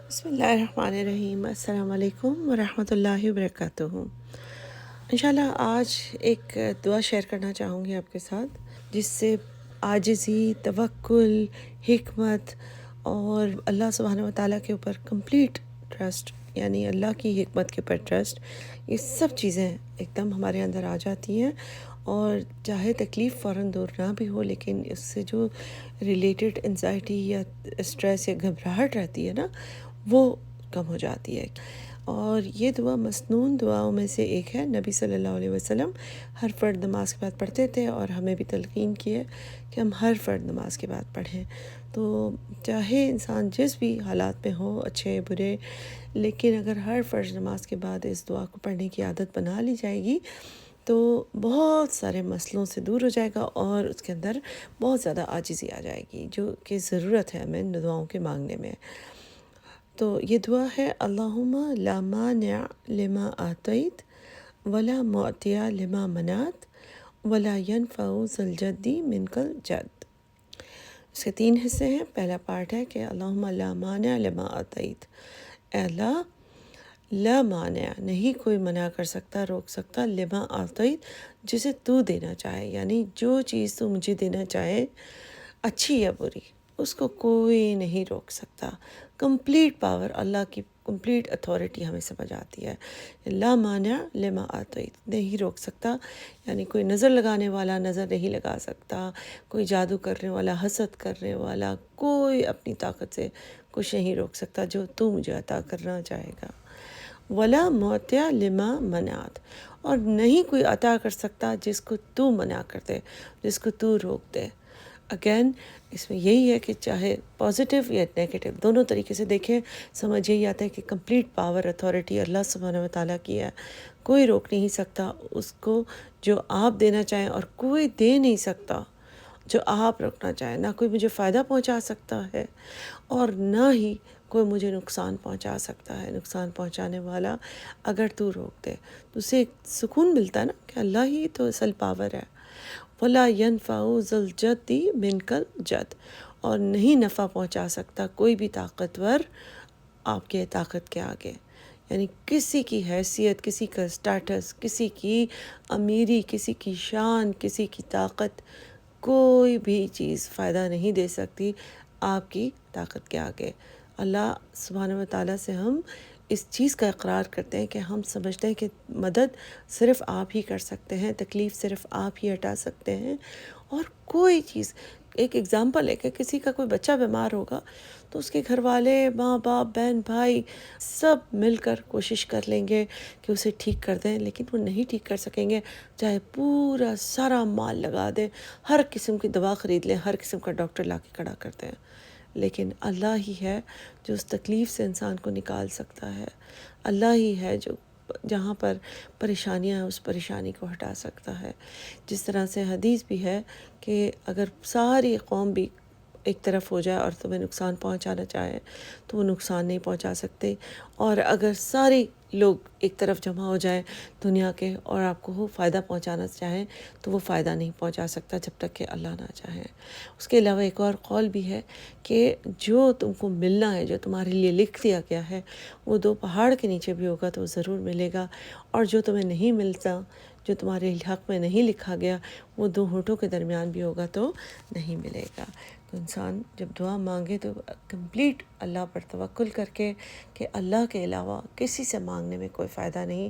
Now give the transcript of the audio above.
بسم اللہ الرحمن الرحیم۔ السلام علیکم ورحمۃ اللہ وبرکاتہ۔ انشاءاللہ آج ایک دعا شیئر کرنا چاہوں گی آپ کے ساتھ، جس سے عاجزی، توکل، حکمت اور اللہ سبحانہ و تعالیٰ کے اوپر کمپلیٹ ٹرسٹ، یعنی اللہ کی حکمت کے اوپر ٹرسٹ، یہ سب چیزیں ایک دم ہمارے اندر آ جاتی ہیں، اور چاہے تکلیف فوراً دور نہ بھی ہو، لیکن اس سے جو ریلیٹڈ انزائٹی یا اسٹریس یا گھبراہٹ رہتی ہے نا، وہ کم ہو جاتی ہے۔ اور یہ دعا مسنون دعاؤں میں سے ایک ہے۔ نبی صلی اللہ علیہ وسلم ہر فرد نماز کے بعد پڑھتے تھے، اور ہمیں بھی تلقین کی ہے کہ ہم ہر فرد نماز کے بعد پڑھیں۔ تو چاہے انسان جس بھی حالات میں ہو، اچھے برے، لیکن اگر ہر فرض نماز کے بعد اس دعا کو پڑھنے کی عادت بنا لی جائے گی تو بہت سارے مسئلوں سے دور ہو جائے گا، اور اس کے اندر بہت زیادہ عاجزی آ جائے گی، جو کہ ضرورت ہے ہمیں ان دعاؤں کے مانگنے میں۔ تو یہ دعا ہے: اللہم لا مانع لما آتیت ولا معطی لما منعت ولا ينفع ذا الجد منک الجد۔ اس کے 3 حصے ہیں۔ پہلا پارٹ ہے کہ اللہم لا مانع لما آتیت، اے اللہ، لا مانع، نہیں کوئی منع کر سکتا، روک سکتا، لما آتیت، جسے تو دینا چاہے، یعنی جو چیز تو مجھے دینا چاہے، اچھی یا بری، اس کو کوئی نہیں روک سکتا۔ کمپلیٹ پاور، اللہ کی کمپلیٹ اتھارٹی ہمیں سمجھ آتی ہے۔ لا مانع لما آتیت، نہیں روک سکتا، یعنی کوئی نظر لگانے والا نظر نہیں لگا سکتا، کوئی جادو کرنے والا، حسد کرنے والا، کوئی اپنی طاقت سے کچھ نہیں روک سکتا جو تو مجھے عطا کرنا چاہے گا۔ ولا معطی لما منعت، اور نہیں کوئی عطا کر سکتا جس کو تو منع کر دے، جس کو تو روک دے۔ اگین اس میں یہی ہے کہ چاہے پازیٹیو یا نیگیٹو، دونوں طریقے سے دیکھیں، سمجھ یہی آتا ہے کہ کمپلیٹ پاور، اتھارٹی اللہ سبحانہ و تعالیٰ کی ہے، کوئی روک نہیں سکتا اس کو جو آپ دینا چاہیں، اور کوئی دے نہیں سکتا جو آپ روکنا چاہیں۔ نہ کوئی مجھے فائدہ پہنچا سکتا ہے، اور نہ ہی کوئی مجھے نقصان پہنچا سکتا ہے۔ نقصان پہنچانے والا اگر تو روک دے تو اسے ایک سکون ملتا ہے نا، کہ اللہ ہی تو اصل پاور ہے۔ وَلَا يَنْفَعُ ذَا الْجَدِّ مِنْكَ الْجَدِّ، اور نہیں نفع پہنچا سکتا کوئی بھی طاقتور آپ کے طاقت کے آگے، یعنی کسی کی حیثیت، کسی کا سٹیٹس، کسی کی امیری، کسی کی شان، کسی کی طاقت، کوئی بھی چیز فائدہ نہیں دے سکتی آپ کی طاقت کے آگے۔ اللہ سبحانہ و تعالیٰ سے ہم اس چیز کا اقرار کرتے ہیں کہ ہم سمجھتے ہیں کہ مدد صرف آپ ہی کر سکتے ہیں، تکلیف صرف آپ ہی ہٹا سکتے ہیں، اور کوئی چیز، ایک ایگزامپل ہے کہ کسی کا کوئی بچہ بیمار ہوگا تو اس کے گھر والے، ماں باپ، بہن بھائی، سب مل کر کوشش کر لیں گے کہ اسے ٹھیک کر دیں، لیکن وہ نہیں ٹھیک کر سکیں گے، چاہے پورا سارا مال لگا دیں، ہر قسم کی دوا خرید لیں، ہر قسم کا ڈاکٹر لا کے کھڑا کر دیں، لیکن اللہ ہی ہے جو اس تکلیف سے انسان کو نکال سکتا ہے۔ اللہ ہی ہے جو جہاں پر پریشانیاں ہیں اس پریشانی کو ہٹا سکتا ہے۔ جس طرح سے حدیث بھی ہے کہ اگر ساری قوم بھی ایک طرف ہو جائے اور تمہیں نقصان پہنچانا چاہے تو وہ نقصان نہیں پہنچا سکتے، اور اگر سارے لوگ ایک طرف جمع ہو جائیں دنیا کے اور آپ کو وہ فائدہ پہنچانا چاہیں تو وہ فائدہ نہیں پہنچا سکتا جب تک کہ اللہ نہ چاہے۔ اس کے علاوہ ایک اور قول بھی ہے کہ جو تم کو ملنا ہے، جو تمہارے لیے لکھ دیا گیا ہے، وہ 2 پہاڑ کے نیچے بھی ہوگا تو ضرور ملے گا، اور جو تمہیں نہیں ملتا، جو تمہارے حق میں نہیں لکھا گیا، وہ 2 ہونٹوں کے درمیان بھی ہوگا تو نہیں ملے گا۔ تو انسان جب دعا مانگے تو کمپلیٹ اللہ پر توکل کر کے، کہ اللہ کے علاوہ کسی سے مانگنے میں کوئی فائدہ نہیں،